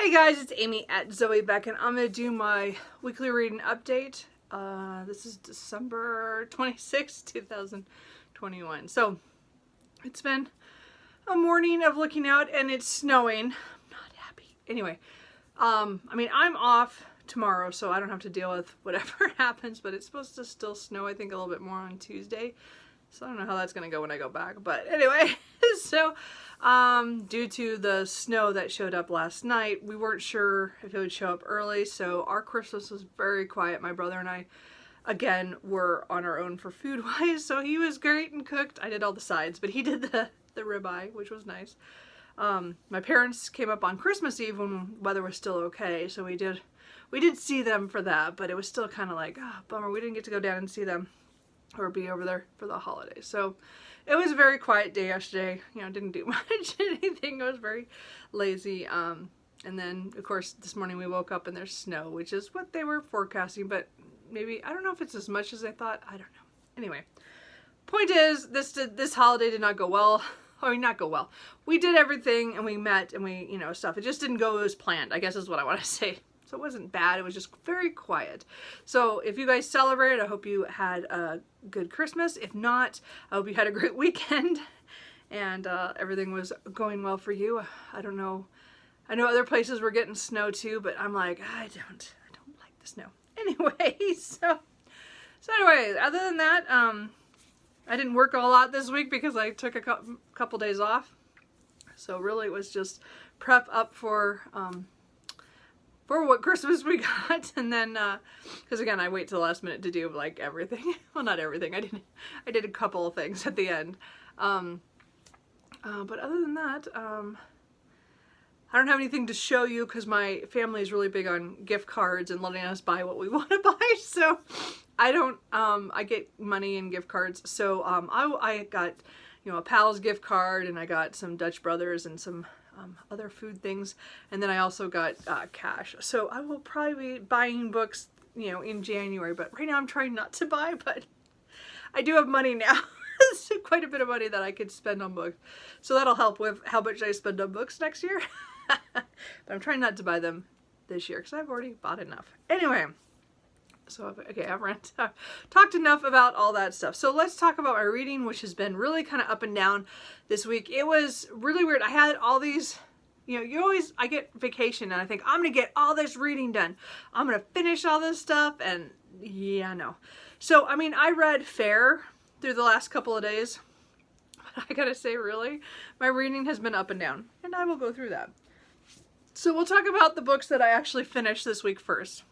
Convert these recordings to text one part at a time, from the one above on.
Hey guys, it's Amy at Zoe Beck, and I'm going to do my weekly reading update. This is December 26, 2021. So, it's been a morning of looking out and it's snowing. I'm not happy. Anyway, I'm off tomorrow, so I don't have to deal with whatever happens, but it's supposed to still snow, I think, a little bit more on Tuesday. So I don't know how that's going to go when I go back. But anyway, so due to the snow that showed up last night, we weren't sure if it would show up early. So our Christmas was very quiet. My brother and I, again, were on our own for food-wise. So he was great and cooked. I did all the sides, but he did the ribeye, which was nice. My parents came up on Christmas Eve when weather was still okay. So we did see them for that, but it was still kind of like, bummer, we didn't get to go down and see them or be over there for the holidays. So it was a very quiet day yesterday. Didn't do much anything. I was very lazy. And then, of course, this morning we woke up and there's snow, which is what they were forecasting, but maybe, I don't know if it's as much as I thought. I don't know. Anyway, point is, this holiday did not go well. I mean, not go well. We did everything and we met and we, stuff. It just didn't go as planned, I guess is what I want to say. So it wasn't bad, it was just very quiet. So if you guys celebrated, I hope you had a good Christmas. If not, I hope you had a great weekend and everything was going well for you. I don't know. I know other places were getting snow too, but I'm like, I don't like the snow. Anyway, so anyway, other than that, I didn't work a lot this week because I took a couple days off. So really it was just prep up for what Christmas we got, and then because again I wait till the last minute to do like everything. Well, not everything. I did a couple of things at the end, but other than that, I don't have anything to show you because my family is really big on gift cards and letting us buy what we want to buy. So I don't. I get money in gift cards. So I got a Pals gift card, and I got some Dutch Brothers and some other food things, and then I also got cash. So I will probably be buying books, in January, but right now I'm trying not to buy, but I do have money now. It's quite a bit of money that I could spend on books. So that'll help with how much I spend on books next year. But I'm trying not to buy them this year because I've already bought enough. Anyway, so okay, I've talked enough about all that stuff. So let's talk about my reading, which has been really kind of up and down this week. It was really weird. I had all these, I get vacation and I think I'm going to get all this reading done. I'm going to finish all this stuff, and yeah, no. So, I read fair through the last couple of days, but I gotta say, really, my reading has been up and down, and I will go through that. So we'll talk about the books that I actually finished this week first.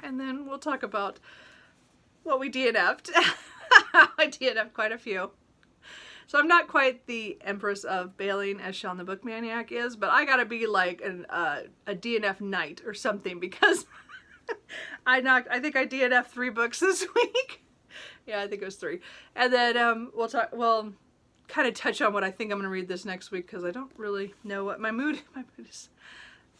And then we'll talk about what we DNF'd. I DNF'd quite a few. So I'm not quite the Empress of Bailing as Sean the Book Maniac is, but I gotta be like a DNF knight or something because I think I DNF'd 3 books this week. Yeah, I think it was 3. And then we'll kind of touch on what I think I'm gonna read this next week because I don't really know what my mood is.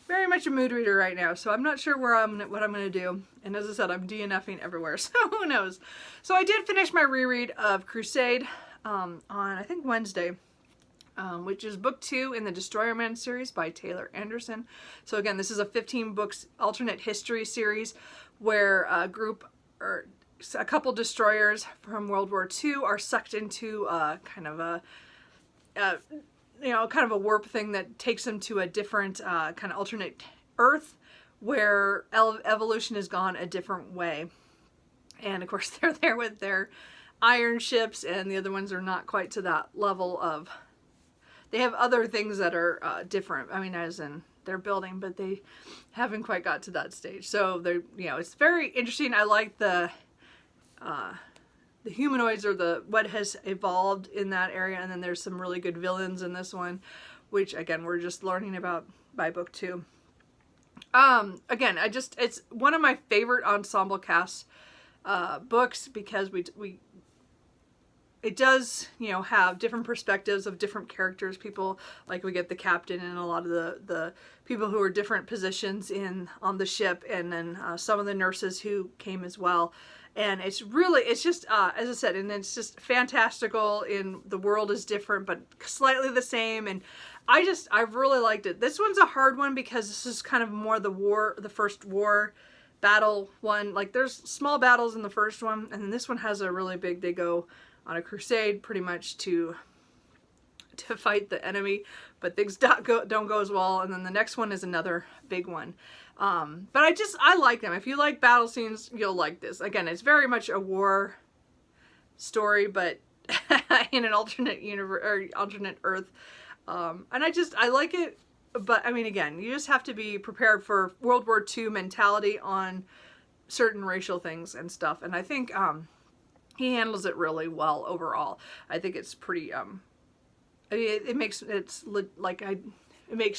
Very much a mood reader right now, so I'm not sure what I'm going to do. And as I said, I'm DNFing everywhere, so who knows. So I did finish my reread of Crusade on, I think, Wednesday, which is book 2 in the Destroyer Man series by Taylor Anderson. So again, this is a 15 books alternate history series where a couple destroyers from World War II are sucked into kind of a warp thing that takes them to a different kind of alternate Earth where evolution has gone a different way. And of course they're there with their iron ships, and the other ones are not quite to that level of, they have other things that are different. As in they're building, but they haven't quite got to that stage. So they're, it's very interesting. I like the humanoids or what has evolved in that area, and then there's some really good villains in this one, which again we're just learning about by book 2. Again, it's one of my favorite ensemble cast books because it does have different perspectives of different characters. People, like, we get the captain and a lot of the people who are different positions on the ship, and then some of the nurses who came as well. And it's really, it's just, as I said, and it's just fantastical, and the world is different, but slightly the same. And I've really liked it. This one's a hard one because this is kind of more the first war battle one. Like, there's small battles in the first one, and then this one has a really big, they go on a crusade pretty much to fight the enemy, but things don't go as well. And then the next one is another big one. But I like them. If you like battle scenes, you'll like this. Again, it's very much a war story, but in an alternate universe or alternate Earth. And I like it. But I mean, again, you just have to be prepared for World War II mentality on certain racial things and stuff. And I think he handles it really well overall. I think it's pretty. I mean, it makes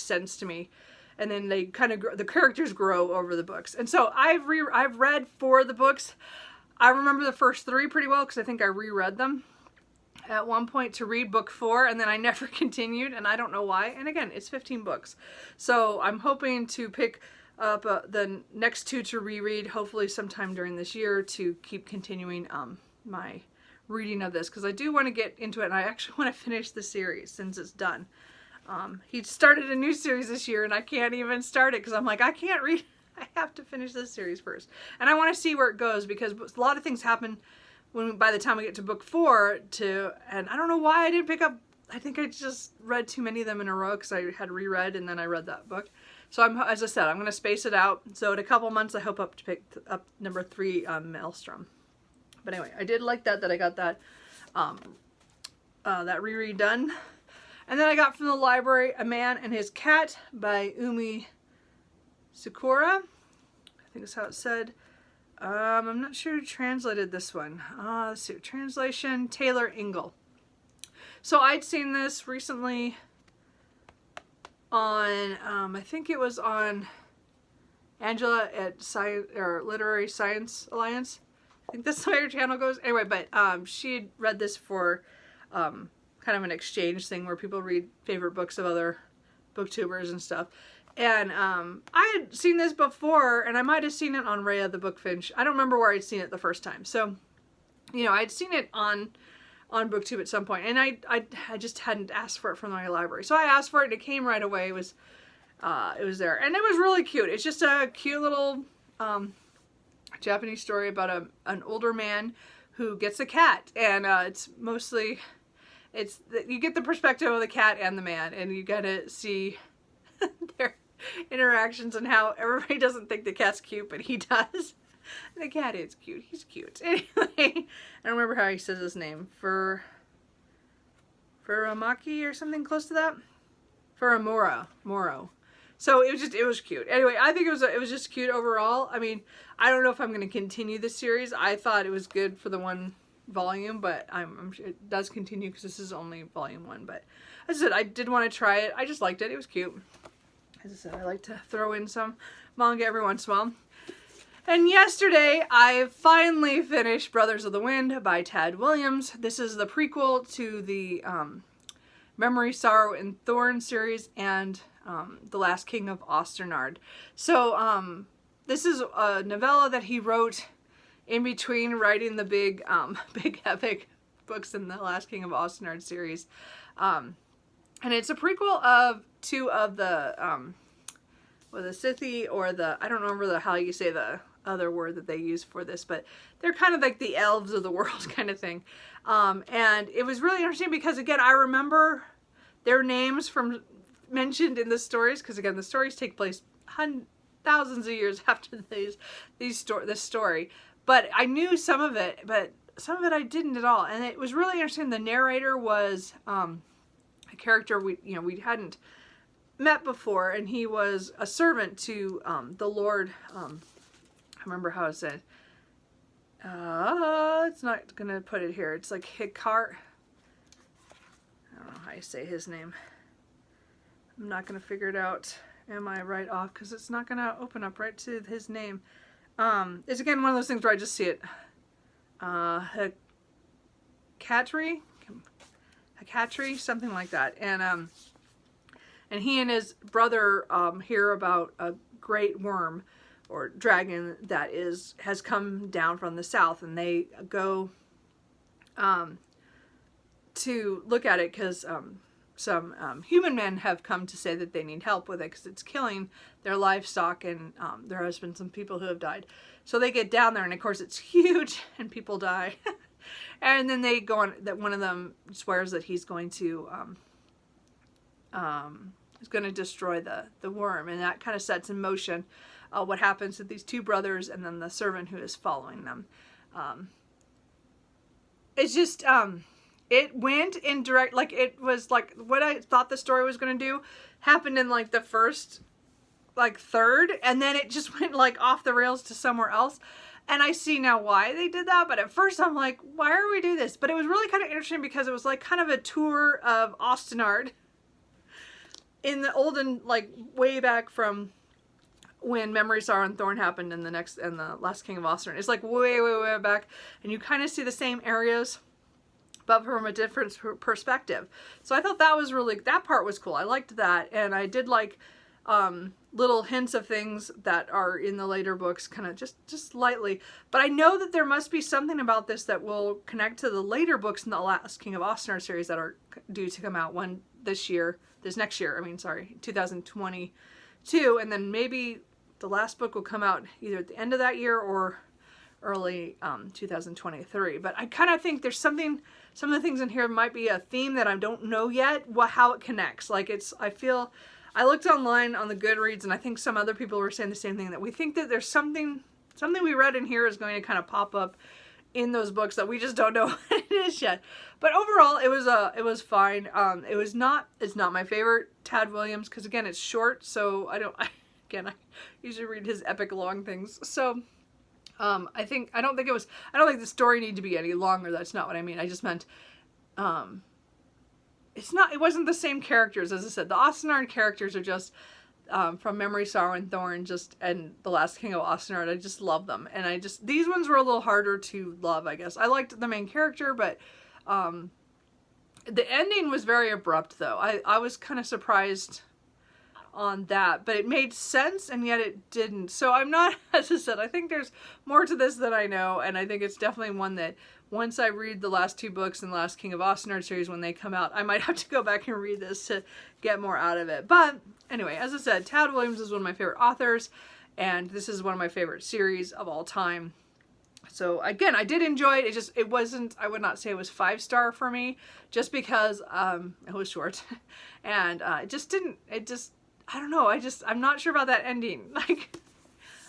sense to me. And then they kind of the characters grow over the books. And so I've read 4 of the books. I remember the first 3 pretty well because I think I reread them at one point to read book 4, and then I never continued, and I don't know why. And again, it's 15 books. So I'm hoping to pick up the next 2 to reread, hopefully sometime during this year, to keep continuing my reading of this, because I do want to get into it, and I actually want to finish the series since it's done. He started a new series this year, and I can't even start it because I'm like, I can't read. I have to finish this series first. And I want to see where it goes, because a lot of things happen by the time we get to book 4, and I don't know why I didn't pick up. I think I just read too many of them in a row because I had reread and then I read that book. So as I said, I'm going to space it out. So in a couple months, I hope to pick up number 3, Maelstrom. But anyway, I did like that I got that that reread done. And then I got from the library A Man and His Cat by Umi Sakura. I think that's how it said. I'm not sure who translated this one. Let's see. Translation, Taylor Ingle. So I'd seen this recently on, I think it was on Angela at Literary Science Alliance. I think that's the way her channel goes. Anyway, but she had read this for kind of an exchange thing where people read favorite books of other booktubers and stuff. And I had seen this before, and I might have seen it on Raya the Bookfinch. I don't remember where I'd seen it the first time. So, you know, I'd seen it on BookTube at some point, and I just hadn't asked for it from my library. So I asked for it, and it came right away. It was there, and it was really cute. It's just a cute little Japanese story about an older man who gets a cat, and it's mostly you get the perspective of the cat and the man, and you get to see their interactions and how everybody doesn't think the cat's cute, but he does. The cat is cute. He's cute. Anyway, I don't remember how he says his name. Furamaki or something close to that. Moro. So it was cute. Anyway, I think it was just cute overall. I mean, I don't know if I'm going to continue this series. I thought it was good for the one volume, but I'm sure it does continue because this is only volume 1. But as I said, I did want to try it. I just liked it. It was cute. As I said, I like to throw in some manga every once in a while. And yesterday, I finally finished Brothers of the Wind by Tad Williams. This is the prequel to the Memory, Sorrow, and Thorn series and The Last King of Osternard. So this is a novella that he wrote in between writing the big epic books in The Last King of Osternard series. And it's a prequel of 2 of the the Scythi, or I don't remember how you say the other word that they use for this, but they're kind of like the elves of the world kind of thing. And it was really interesting because, again, I remember their names from mentioned in the stories, because again, the stories take place thousands of years after this story. But I knew some of it, but some of it I didn't at all. And it was really interesting. The narrator was a character we hadn't met before, and he was a servant to the Lord. I remember how it said. It's not gonna put it here. It's like Hikar. I don't know how you say his name. I'm not gonna figure it out. Am I right off? Because it's not gonna open up right to his name. It's again one of those things where I just see it. Hakatri, something like that. And he and his brother hear about a great worm, or dragon that has come down from the south, and they go to look at it because some human men have come to say that they need help with it because it's killing their livestock, and there has been some people who have died. So they get down there, and of course it's huge, and people die. And then they go on, that one of them swears that he's going to destroy the worm, and that kind of sets in motion what happens to these two brothers and then the servant who is following them. It's just it went in direct, like it was like what I thought the story was going to do happened in like the first like third, and then it just went like off the rails to somewhere else. And I see now why they did that, but at first I'm like, why are we doing this? But it was really kind of interesting because it was like kind of a tour of Austenard in the olden, like way back from when Memory, Sorrow, and Thorn happened in the Last King of Austenard. It's like way, way, way back, and you kind of see the same areas, but from a different perspective. So I thought that part was cool. I liked that, and I did like little hints of things that are in the later books, kind of just lightly. But I know that there must be something about this that will connect to the later books in the Last King of Austenard series that are due to come out this next year, 2022, and then maybe the last book will come out either at the end of that year or early 2023. But I kind of think there's some of the things in here might be a theme that I don't know yet how it connects. Like I looked online on the Goodreads, and I think some other people were saying the same thing, that we think that there's something we read in here is going to kind of pop up in those books that we just don't know what it is yet. But overall, it was fine. It's not my favorite Tad Williams because again, it's short, so I usually read his epic long things. So I don't think the story needed to be any longer. That's not what I mean. I just meant it wasn't the same characters. As I said, the Austenard characters are just from Memory, Sorrow, and Thorn, and The Last King of Austenard. I just love them, and these ones were a little harder to love, I guess. I liked the main character, but the ending was very abrupt, though. I was kind of surprised on that, but it made sense, and yet it didn't. So I'm not, as I said, I think there's more to this than I know, and I think it's definitely one that once I read the last two books in the Last King of Austenard series when they come out, I might have to go back and read this to get more out of it. But anyway, as I said, Tad Williams is one of my favorite authors, and this is one of my favorite series of all time. So again, I did enjoy it. It wasn't, I would not say it was 5-star for me, just because it was short, and I don't know, I'm not sure about that ending.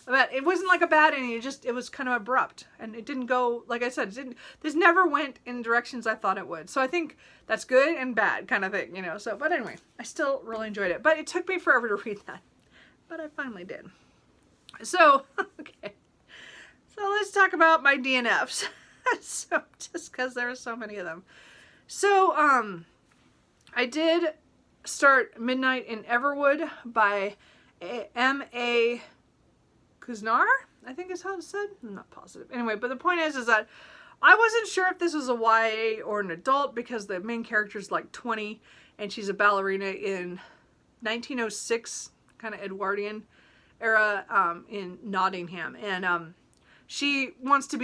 But it wasn't like a bad ending, it was kind of abrupt, and it didn't go, like I said, this never went in directions I thought it would. So I think that's good and bad kind of thing, so, but anyway, I still really enjoyed it, but it took me forever to read that, but I finally did. So, okay, so let's talk about my DNFs. So, just because there are so many of them. So, I did start Midnight in Everwood by M.A. Kuznar, I think is how it's said. I'm not positive. Anyway, but the point is that I wasn't sure if this was a YA or an adult because the main character is like 20 and she's a ballerina in 1906, kind of Edwardian era in Nottingham, and she wants to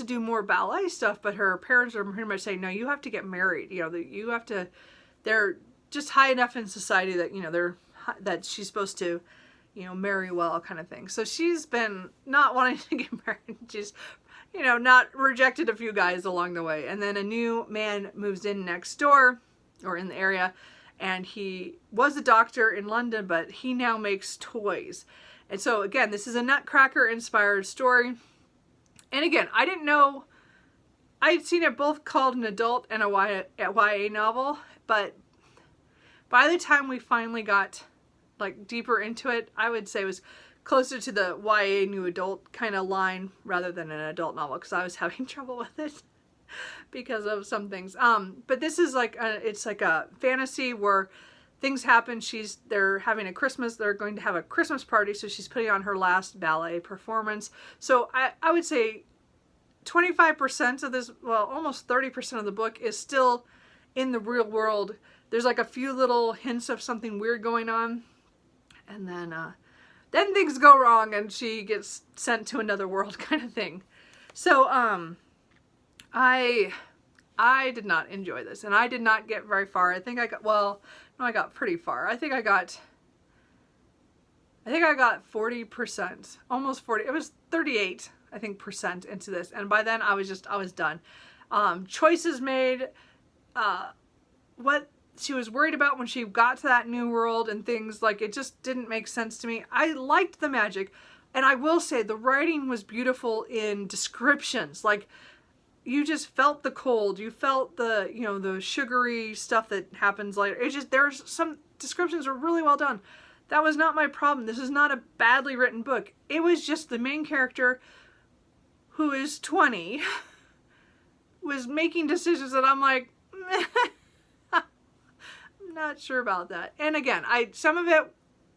do more ballet stuff, but her parents are pretty much saying, no, you have to get married. They're just high enough in society that that she's supposed to marry well, kind of thing. So she's been not wanting to get married. She's, not rejected a few guys along the way. And then a new man moves in next door or in the area, and he was a doctor in London, but he now makes toys. And so again, this is a Nutcracker inspired story. And again, I didn't know, I had seen it both called an adult and a YA novel, but by the time we finally got deeper into it, I would say it was closer to the YA new adult kind of line rather than an adult novel, because I was having trouble with it because of some things. But this is it's like a fantasy where things happen. They're having they're going to have a Christmas party, so she's putting on her last ballet performance. So I would say 25% of this, well, almost 30% of the book is still in the real world. There's a few little hints of something weird going on. And then then things go wrong and she gets sent to another world kind of thing. So, I did not enjoy this, and I did not get very far. I think I got, well, no, I got pretty far. I think I got 40%, almost 40. It was 38, I think, percent into this. And by then I was done. Choices made, what she was worried about when she got to that new world and things, like, it just didn't make sense to me. I liked the magic, and I will say the writing was beautiful in descriptions. Like, you just felt the cold, you felt the, you know, the sugary stuff that happens later. It's just, there's some descriptions are really well done. That was not my problem. This is not a badly written book. It was just the main character, who is 20, was making decisions that I'm like, I'm not sure about that. And again, some of it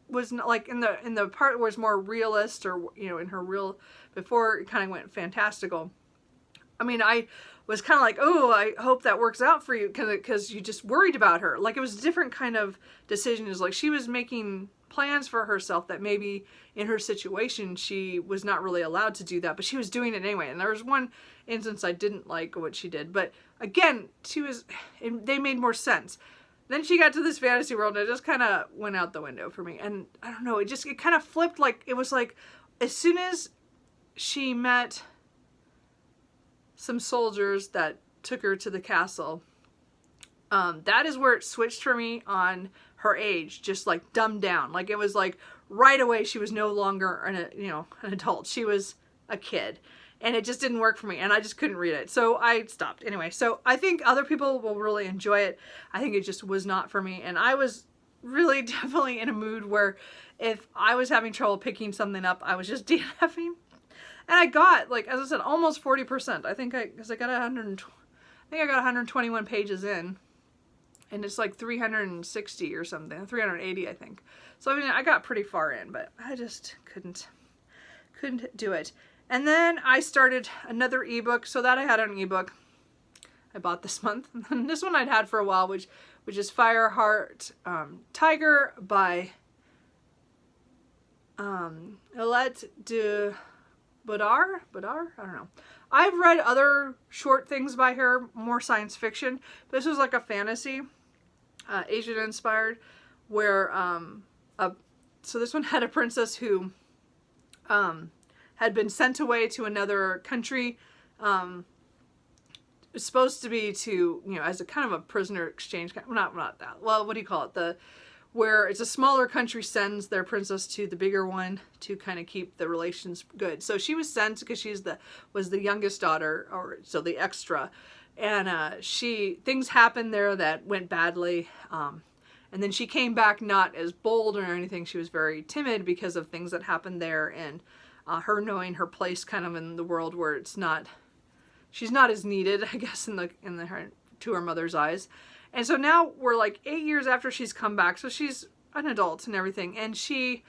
was not, like, in the part where it's more realist, or, you know, in her real, before it kind of went fantastical. I mean, I was kind of like, oh, I hope that works out for you, because you just worried about her. Like, it was a different kind of decision. It was like she was making plans for herself that maybe in her situation she was not really allowed to do that, but she was doing it anyway. And there was one instance I didn't like what she did, but again, they made more sense. Then she got to this fantasy world, and it just kind of went out the window for me. And I don't know, it kind of flipped. Like, it was like, as soon as she met some soldiers that took her to the castle, that is where it switched for me on her age, just like dumbed down. Like, it was like right away she was no longer an adult. She was a kid, and it just didn't work for me, and I just couldn't read it. So I stopped. Anyway, so I think other people will really enjoy it. I think it just was not for me, and I was really definitely in a mood where if I was having trouble picking something up, I was just DNFing. And I got, like, as I said, almost 40%. I think because I got 121 pages in, and it's like 360 or something, 380, I think. So, I mean, I got pretty far in, but I just couldn't do it. And then I started another ebook. So that I had an ebook I bought this month. And this one I'd had for a while, which is Fireheart Tiger by Elette de Bodar? I don't know. I've read other short things by her, more science fiction. This was like a fantasy, Asian inspired, where, so this one had a princess who had been sent away to another country. It's supposed to be to, you know, as a kind of a prisoner exchange, not that, well, what do you call it? Where it's a smaller country sends their princess to the bigger one to kind of keep the relations good. So she was sent because was the youngest daughter, or so the extra, and things happened there that went badly, and then she came back not as bold or anything. She was very timid because of things that happened there, and her knowing her place kind of in the world where she's not as needed, I guess, to her mother's eyes. And so now we're like 8 years after she's come back. So she's an adult and everything. And she,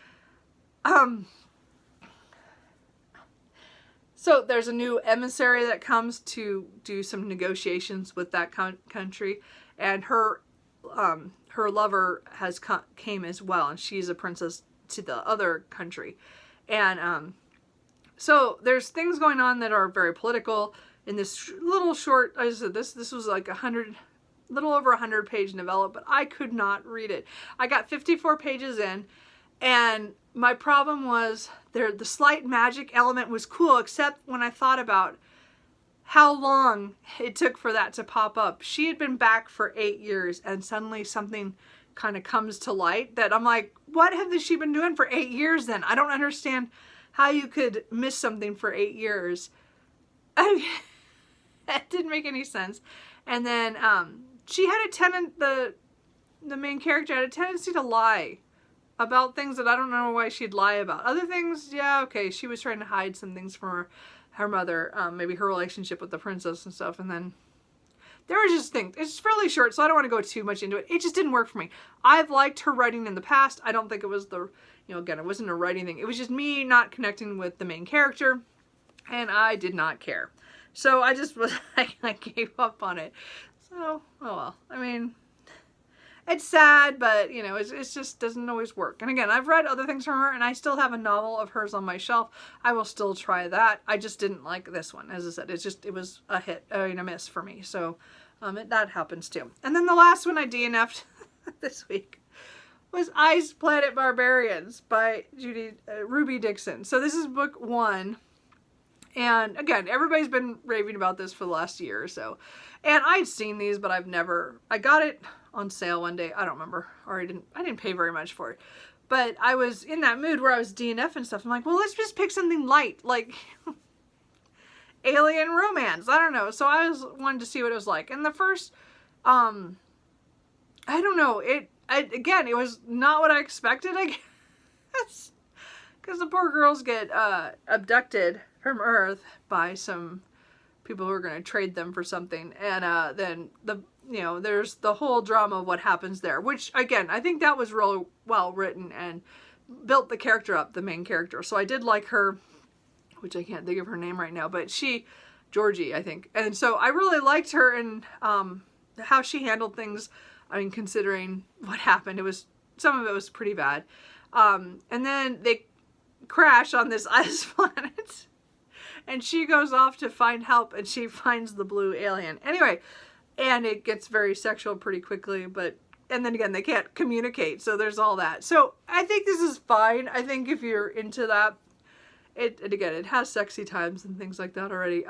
so there's a new emissary that comes to do some negotiations with that country. And her lover came as well. And she's a princess to the other country. And, so there's things going on that are very political in this little short, I said this was like little over 100-page novella, but I could not read it. I got 54 pages in, and my problem was the slight magic element was cool, except when I thought about how long it took for that to pop up. She had been back for 8 years, and suddenly something kind of comes to light that I'm like, what have she been doing for 8 years then? I don't understand how you could miss something for 8 years. That didn't make any sense. And then, she had the main character had a tendency to lie about things that I don't know why she'd lie about. Other things, yeah, okay, she was trying to hide some things from her mother, maybe her relationship with the princess and stuff, and then there were just things. It's fairly short, so I don't want to go too much into it. It just didn't work for me. I've liked her writing in the past. I don't think it was again, it wasn't a writing thing. It was just me not connecting with the main character, and I did not care. So I just I gave up on it. So, oh well. I mean, it's sad, but you know, it's just doesn't always work. And again, I've read other things from her, and I still have a novel of hers on my shelf. I will still try that. I just didn't like this one. As I said, it was a hit, a miss for me. So that happens too. And then the last one I DNF'd this week was Ice Planet Barbarians by Ruby Dixon. So this is book 1. And again, everybody's been raving about this for the last year or so. And I'd seen these, but I got it on sale one day. I don't remember. Or I didn't pay very much for it. But I was in that mood where I was DNF and stuff. I'm like, well, let's just pick something light, like alien romance. I don't know. So I wanted to see what it was like. And the first, I don't know. Again, it was not what I expected, I guess. Because the poor girls get abducted from Earth by some people who are going to trade them for something. And then there's the whole drama of what happens there. Which, again, I think that was really well written and built the character up, the main character. So I did like her, which I can't think of her name right now. But Georgie, I think. And so I really liked her and how she handled things. I mean, considering what happened, some of it was pretty bad. And then they crash on this ice planet, and she goes off to find help, and she finds the blue alien. Anyway, and it gets very sexual pretty quickly, and then again, they can't communicate, so there's all that. So I think this is fine. I think if you're into that, it has sexy times and things like that already.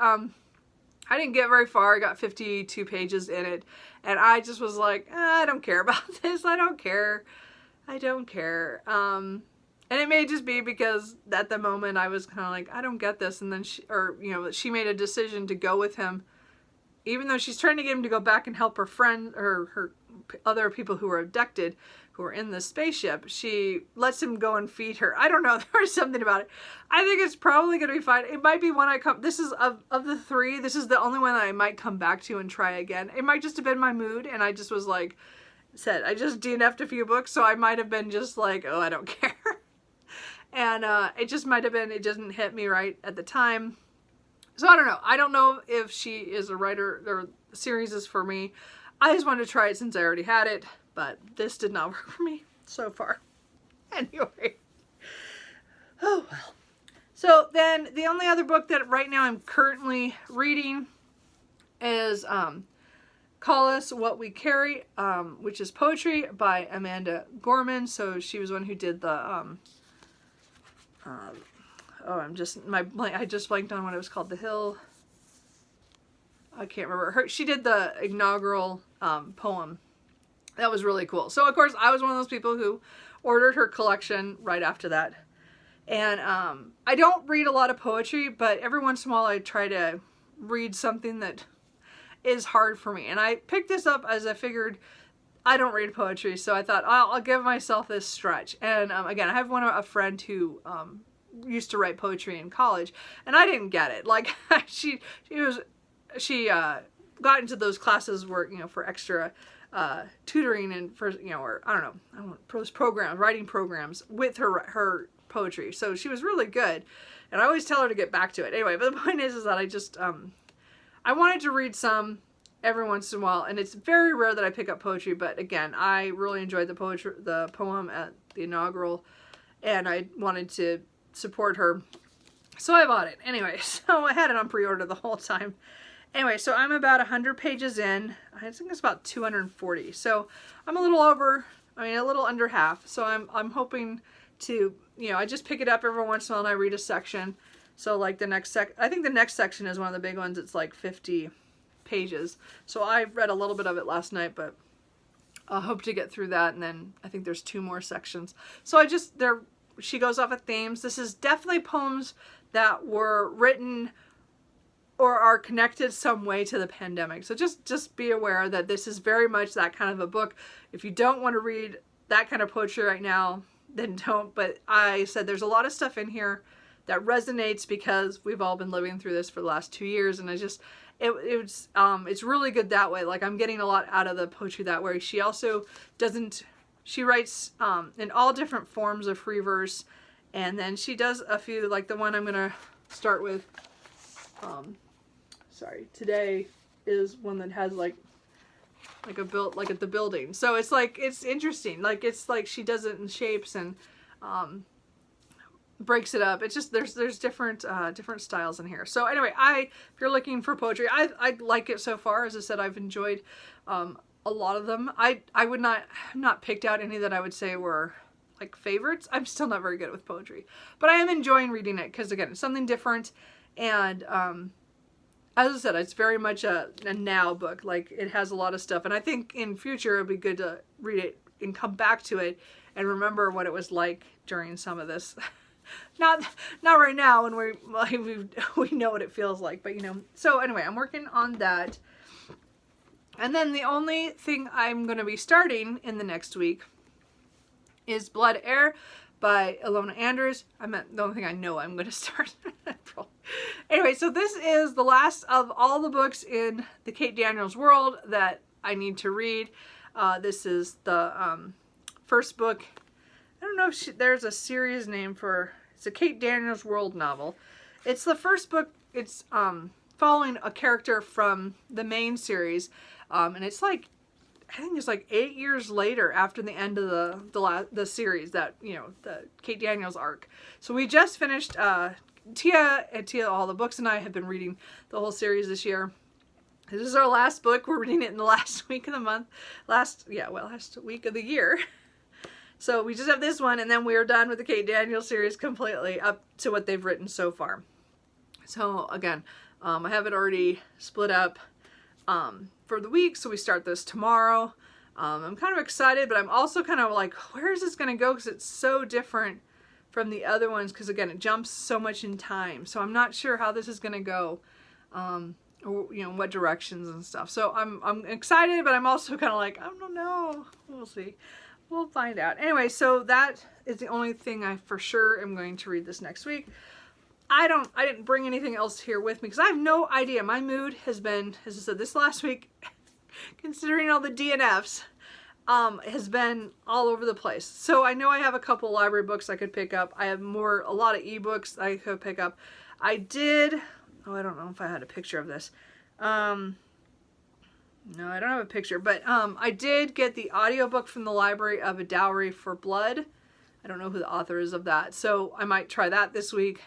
I didn't get very far. I got 52 pages in it. And I just was like, I don't care about this. I don't care. And it may just be because at the moment I was kind of like, I don't get this. And then she made a decision to go with him. Even though she's trying to get him to go back and help her friend, or her other people who were abducted, who are in the spaceship, she lets him go and feed her. I don't know. There was something about it. I think it's probably going to be fine. It might be one this is of the 3, this is the only one that I might come back to and try again. It might just have been my mood, and I just was like, I just DNF'd a few books, so I might have been just like, oh, I don't care. And it just might have been, it didn't hit me right at the time. So I don't know. I don't know if she is a writer, or the series is for me. I just wanted to try it since I already had it. But this did not work for me so far. Anyway. Oh, well. So then the only other book that right now I'm currently reading is Call Us What We Carry, which is poetry by Amanda Gorman. So she was one who did the, I just blanked on what it was called. The Hill. I can't remember. She did the inaugural poem. That was really cool. So, of course, I was one of those people who ordered her collection right after that. And I don't read a lot of poetry, but every once in a while I try to read something that is hard for me. And I picked this up as I figured I don't read poetry, so I thought I'll give myself this stretch. And again, I have a friend who used to write poetry in college, and I didn't get it. Like, she got into those classes where, for extra tutoring and for, or I don't know, programs, writing programs with her poetry. So she was really good, and I always tell her to get back to it. Anyway, but the point is that I just, I wanted to read some every once in a while, and it's very rare that I pick up poetry, but again, I really enjoyed the poem at the inaugural, and I wanted to support her, so I bought it. Anyway, so I had it on pre-order the whole time. Anyway, so I'm about 100 pages in. I think it's about 240. So I'm a little under half. So I'm hoping to, I just pick it up every once in a while and I read a section. So like I think the next section is one of the big ones. It's like 50 pages. So I read a little bit of it last night, but I hope to get through that. And then I think there's 2 more sections. So she goes off of themes. This is definitely poems that were written or are connected some way to the pandemic. So just be aware that this is very much that kind of a book. If you don't want to read that kind of poetry right now, then don't. But I said there's a lot of stuff in here that resonates because we've all been living through this for the last 2 years, and it's really good that way. Like, I'm getting a lot out of the poetry that way. She also she writes in all different forms of free verse, and then she does a few, like the one I'm gonna start with. Today is one that has like like at the building. So it's like, it's interesting. Like, it's like she does it in shapes and breaks it up. It's just, there's different different styles in here. So anyway, if you're looking for poetry, I like it so far. As I said, I've enjoyed a lot of them. I would not picked out any that I would say were like favorites. I'm still not very good with poetry, but I am enjoying reading it because, again, it's something different. And as I said, it's very much a now book. Like, it has a lot of stuff, and I think in future it'll be good to read it and come back to it and remember what it was like during some of this. Not right now when we know what it feels like, but you know. So anyway, I'm working on that. And then the only thing I'm going to be starting in the next week is Blood Heir by Ilona Andrews. The only thing I know I'm going to start in April. Anyway, so this is the last of all the books in the Kate Daniels world that I need to read. This is the first book. I don't know if there's a series name for. It's a Kate Daniels world novel. It's the first book. It's following a character from the main series, and it's like, I think it's like 8 years later after the end of the series, that, you know, the Kate Daniels arc. So we just finished. Tia All the Books and I have been reading the whole series this year. This is our last book. We're reading it in the last week of the month. Last week of the year. So we just have this one, and then we are done with the Kate Daniels series completely up to what they've written so far. So again, I have it already split up for the week, so we start this tomorrow. I'm kind of excited, but I'm also kind of like, where is this going to go? Because it's so different from the other ones, because again, it jumps so much in time. So I'm not sure how this is going to go, or, you know, what directions and stuff. So I'm excited, but I'm also kind of like, I don't know. We'll see. We'll find out. Anyway, so that is the only thing I for sure am going to read this next week. I didn't bring anything else here with me because I have no idea. My mood has been, as I said, this last week, considering all the DNFs, has been all over the place. So I know I have a couple library books I could pick up. I have a lot of ebooks I could pick up. I don't know if I had a picture of this. No, I don't have a picture, but I did get the audiobook from the library of A Dowry for Blood. I don't know who the author is of that, so I might try that this week.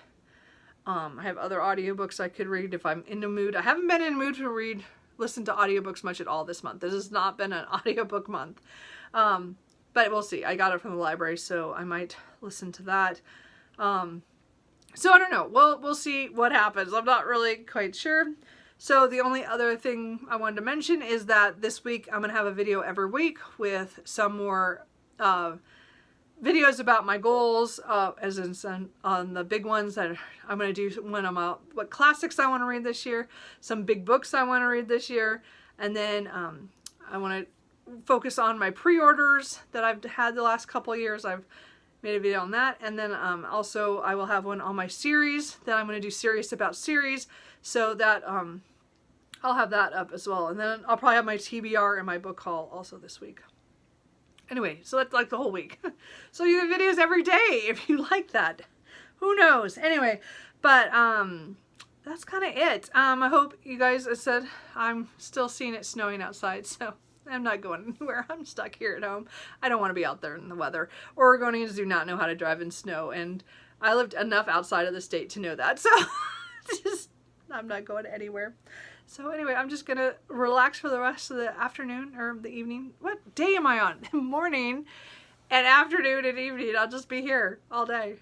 I have other audiobooks I could read if I'm in the mood. I haven't been in the mood to listen to audiobooks much at all this month. This has not been an audiobook month. But we'll see. I got it from the library, so I might listen to that. So I don't know. We'll see what happens. I'm not really quite sure. So the only other thing I wanted to mention is that this week I'm going to have a video every week with some more videos about my goals, as in on the big ones that I'm going to do when I'm out, what classics I want to read this year, some big books I want to read this year, and then I want to focus on my pre-orders that I've had the last couple of years. I've made a video on that, and then also I will have one on my series that I'm going to do Serious About Series, so that I'll have that up as well, and then I'll probably have my TBR and my book haul also this week. Anyway, so that's like the whole week. So you have videos every day if you like that. Who knows? Anyway, but that's kind of it. I hope you guys, I said, I'm still seeing it snowing outside, so I'm not going anywhere. I'm stuck here at home. I don't want to be out there in the weather. Oregonians do not know how to drive in snow, and I lived enough outside of the state to know that, so I'm not going anywhere. So anyway, I'm just going to relax for the rest of the afternoon or the evening. What day am I on? Morning and afternoon and evening. I'll just be here all day.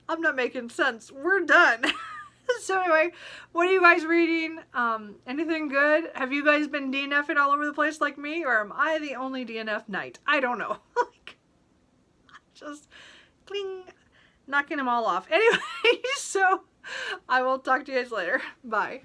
I'm not making sense. We're done. So anyway, what are you guys reading? Anything good? Have you guys been DNFing all over the place like me? Or am I the only DNF knight? I don't know. Like, just cling, knocking them all off. Anyway, so I will talk to you guys later. Bye.